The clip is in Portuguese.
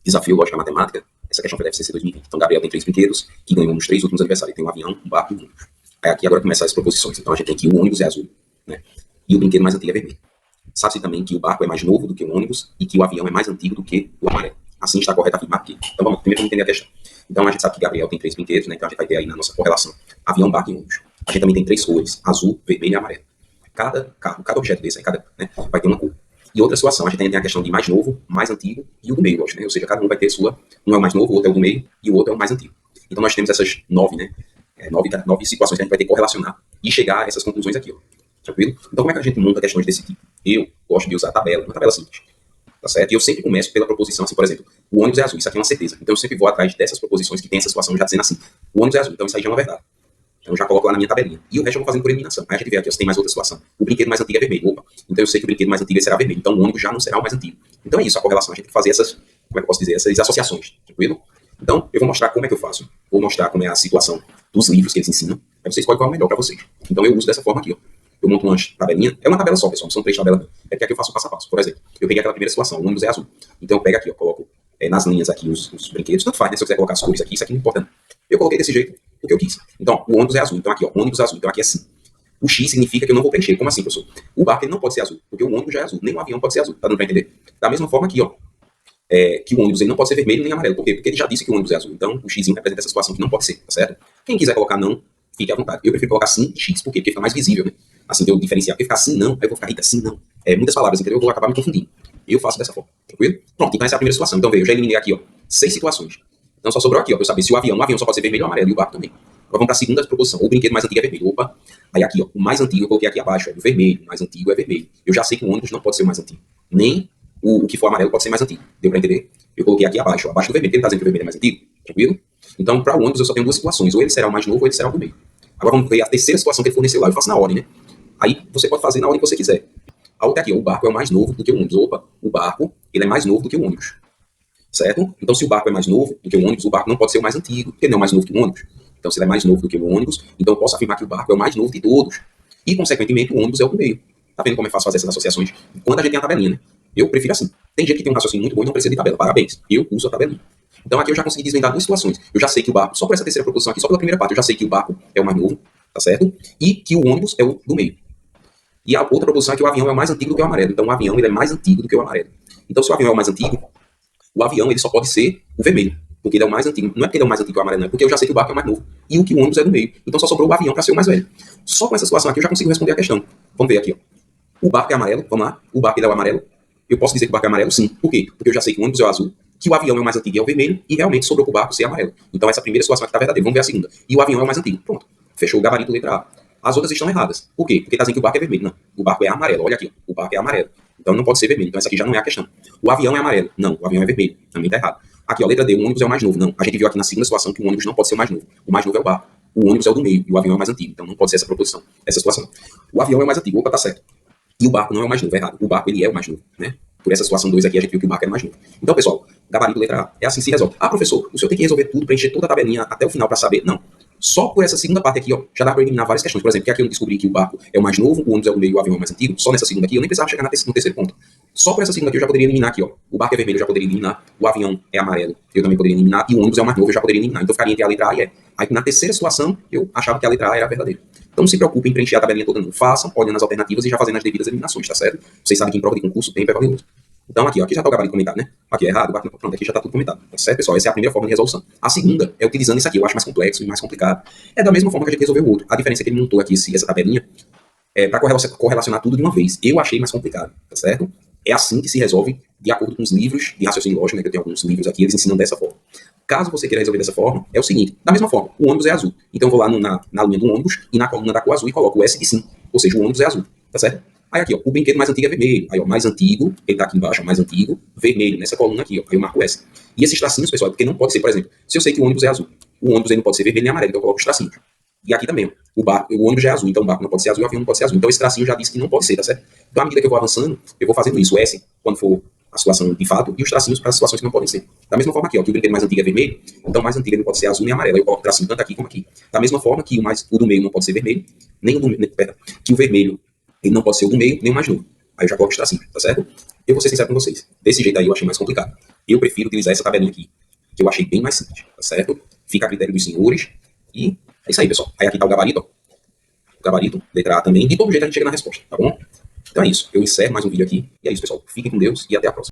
Desafio Lógica Matemática. Essa questão foi da FCC 2020. Então, Gabriel tem 3 brinquedos, que ganhou nos 3 últimos aniversários. Tem um avião, um barco e um ônibus. Aí aqui agora começam as proposições. Então, a gente tem que o ônibus é azul, né? E o brinquedo mais antigo é vermelho. Sabe-se também que o barco é mais novo do que o ônibus e que o avião é mais antigo do que o amarelo. Assim está correto afirmar aqui. Então, primeiro vamos entender a questão. Então, a gente sabe que Gabriel tem 3 brinquedos, né? Então, a gente vai ter aí na nossa correlação avião, barco e ônibus. A gente também tem 3 cores, azul, vermelho e amarelo. Cada carro, cada objeto desse aí, né, vai ter uma cor. E outra situação, a gente tem a questão de mais novo, mais antigo e o do meio, lógico, né? Ou seja, cada um vai ter sua, um é o mais novo, o outro é o do meio e o outro é o mais antigo. Então nós temos essas 9, né? 9 situações que a gente vai ter que correlacionar e chegar a essas conclusões aqui, ó. Tranquilo? Então como é que a gente monta questões desse tipo? Eu gosto de usar tabela, uma tabela simples. Tá certo? E eu sempre começo pela proposição, assim, por exemplo, o ônibus é azul, isso aqui é uma certeza. Então eu sempre vou atrás dessas proposições que tem essa situação já dizendo assim, o ônibus é azul, então isso aí já é uma verdade. Então eu já coloco lá na minha tabelinha. E o resto eu vou fazendo por eliminação. Aí a gente vê aqui, ó, se tem mais outra situação. O brinquedo mais antigo é vermelho. Opa. Então eu sei que o brinquedo mais antigo será vermelho. Então o ônibus já não será o mais antigo. Então é isso, a correlação. A gente tem que fazer essas, como é que eu posso dizer, essas associações. Tranquilo? Então eu vou mostrar como é que eu faço. Vou mostrar como é a situação dos livros que eles ensinam. Aí você escolhe qual é o melhor para vocês. Então eu uso dessa forma aqui, ó. Eu monto uma tabelinha. É uma tabela só, pessoal. Não são 3 tabelas. É porque aqui eu faço passo a passo. Por exemplo, eu peguei aquela primeira situação. O ônibus é azul. Então eu pego aqui, ó, coloco nas linhas aqui os brinquedos. Tanto faz, né? Se eu quiser colocar as cores aqui, isso aqui não importa. Eu coloquei desse jeito porque eu quis. Então, o ônibus é azul. Então aqui, ó, ônibus azul. Então aqui é assim. O X significa que eu não vou preencher. Como assim, professor? O barco ele não pode ser azul, porque o ônibus já é azul. Nem o avião pode ser azul. Tá dando pra entender? Da mesma forma aqui, ó. Que o ônibus ele não pode ser vermelho nem amarelo. Por quê? Porque ele já disse que o ônibus é azul. Então, o X representa essa situação que não pode ser, tá certo? Quem quiser colocar não, fique à vontade. Eu prefiro colocar sim e X. Por quê? Porque fica mais visível, né? Assim que eu diferenciar. Porque ficar sim, não, aí eu vou ficar rica, sim, não. Muitas palavras, entendeu? Eu vou acabar me confundindo. Eu faço dessa forma, tranquilo? Pronto, então essa é a primeira situação. Então, veja, eu já eliminei aqui, ó, 6 situações. Então, só sobrou aqui, ó, pra eu saber se o avião só pode ser vermelho ou amarelo, e o barco também. Agora vamos para a segunda proposição. O brinquedo mais antigo é vermelho. Opa. Aí aqui, ó, o mais antigo eu coloquei aqui abaixo, ó, o vermelho. O mais antigo é vermelho. Eu já sei que o ônibus não pode ser o mais antigo. Nem o que for amarelo pode ser mais antigo. Deu para entender? Eu coloquei aqui abaixo, ó, abaixo do vermelho. Ele está dizendo que o vermelho é mais antigo? Tranquilo? Então, para o ônibus eu só tenho 2 situações. Ou ele será o mais novo ou ele será o do meio. Agora vamos ver a terceira situação que ele forneceu lá. Eu faço na ordem, né? Aí você pode fazer na ordem que você quiser. A outra aqui, ó, o barco é mais novo do que o ônibus. Opa, o barco ele é mais novo do que o ônibus. Certo? Então, se o barco é mais novo do que o ônibus, o barco não pode ser o mais antigo, porque ele não é mais novo que o ônibus. Então, se ele é mais novo do que o ônibus, então eu posso afirmar que o barco é o mais novo de todos. E, consequentemente, o ônibus é o do meio. Tá vendo como é fácil fazer essas associações? Quando a gente tem a tabelinha, né? Eu prefiro assim. Tem gente que tem um raciocínio muito bom e não precisa de tabela. Parabéns. Eu uso a tabelinha. Então, aqui eu já consegui desvendar 2 situações. Eu já sei que o barco, só por essa terceira proposição aqui, só pela primeira parte, eu já sei que o barco é o mais novo, tá certo? E que o ônibus é o do meio. E a outra proposição é que o avião é o mais antigo do que o amarelo. Então, o avião ele é mais antigo do que o amarelo. Então, se o avião é o mais antigo, o avião ele só pode ser o vermelho, porque ele é o mais antigo. Não é porque ele é o mais antigo que o amarelo, não é porque eu já sei que o barco é o mais novo e o que o ônibus é do meio. Então só sobrou o avião para ser o mais velho. Só com essa situação aqui eu já consigo responder a questão. Vamos ver aqui, ó. O barco é amarelo, vamos lá. O barco ele é o amarelo. Eu posso dizer que o barco é amarelo? Sim. Por quê? Porque eu já sei que o ônibus é o azul, que o avião é o mais antigo e é o vermelho, e realmente sobrou para o barco ser amarelo. Então essa primeira situação aqui está verdadeira. Vamos ver a segunda. E o avião é o mais antigo. Pronto. Fechou o gabarito letra A. As outras estão erradas. Por quê? Porque está dizendo que o barco é vermelho. Não. O barco é amarelo. Olha aqui, ó. O barco é amarelo. Então não pode ser vermelho. Então essa aqui já não é a questão. O avião é amarelo. Não, o avião é vermelho. Também está errado. Aqui, ó, letra D, o ônibus é o mais novo. Não, a gente viu aqui na segunda situação que o ônibus não pode ser o mais novo. O mais novo é o barco. O ônibus é o do meio e o avião é o mais antigo. Então não pode ser essa proposição, essa situação. O avião é o mais antigo. Opa, tá certo. E o barco não é o mais novo, é errado. O barco, ele é o mais novo, né? Por essa situação 2 aqui, a gente viu que o barco é o mais novo. Então, pessoal, gabarito letra A. É assim que se resolve. Ah, professor, o senhor tem que resolver tudo, preencher toda a tabelinha até o final para saber. Não. Só por essa segunda parte aqui, ó, já dá para eliminar várias questões. Por exemplo, que aqui eu descobri que o barco é o mais novo, o ônibus é o do meio e o avião é o mais antigo. Só nessa segunda aqui, eu nem precisava chegar no terceiro ponto. Só por essa segunda aqui eu já poderia eliminar aqui, ó. O barco é vermelho, eu já poderia eliminar. O avião é amarelo, eu também poderia eliminar. E o ônibus é o mais novo, eu já poderia eliminar. Então ficaria entre a letra A e E. Aí na terceira situação, eu achava que a letra A era a verdadeira. Então não se preocupe em preencher a tabelinha toda, não. Façam, olhando as alternativas e já fazendo as devidas eliminações, tá certo? Vocês sabem que em prova de concurso, tempo é valioso. Então aqui, ó, aqui já está o gabarito comentado, né? Aqui é errado, pronto, aqui já está tudo comentado. Tá certo, pessoal? Essa é a primeira forma de resolução. A segunda é utilizando isso aqui, eu acho mais complexo e mais complicado. É da mesma forma que a gente resolveu o outro. A diferença é que ele montou aqui essa tabelinha para correlacionar tudo de uma vez. Eu achei mais complicado, tá certo? É assim que se resolve de acordo com os livros de raciocínio lógico, né? Que eu tenho alguns livros aqui, eles ensinam dessa forma. Caso você queira resolver dessa forma, é o seguinte, da mesma forma, o ônibus é azul. Então eu vou lá na linha do ônibus e na coluna da cor azul e coloco o S de sim. Ou seja, o ônibus é azul, tá certo? Aí aqui, ó, o brinquedo mais antigo é vermelho. Aí, ó, mais antigo, ele tá aqui embaixo, ó, mais antigo, vermelho, nessa coluna aqui, ó. Aí eu marco S. E esses tracinhos, pessoal, é porque não pode ser, por exemplo, se eu sei que o ônibus é azul, o ônibus ele não pode ser vermelho nem amarelo, então eu coloco os tracinhos. E aqui também, ó, o ônibus já é azul, então o barco não pode ser azul e o avião não pode ser azul. Então esse tracinho já disse que não pode ser, tá certo? Então à medida que eu vou avançando, eu vou fazendo isso. O S, quando for a situação de fato, e os tracinhos para as situações que não podem ser. Da mesma forma aqui, ó, que o brinquedo mais antigo é vermelho, então o mais antigo ele não pode ser azul nem amarelo. Aí eu coloco o tracinho tanto aqui como aqui. Da mesma forma que o do meio não pode ser vermelho, nem o do meio, que o vermelho ele não pode ser o do meio, nem o mais novo. Aí eu já coloco os tracinhos, tá certo? Eu vou ser sincero com vocês. Desse jeito aí eu achei mais complicado. Eu prefiro utilizar essa tabelinha aqui, que eu achei bem mais simples, tá certo? Fica a critério dos senhores. E é isso aí, pessoal. Aí aqui tá o gabarito, ó. O gabarito, letra A também. De todo jeito a gente chega na resposta, tá bom? Então é isso. Eu encerro mais um vídeo aqui. E é isso, pessoal. Fiquem com Deus e até a próxima.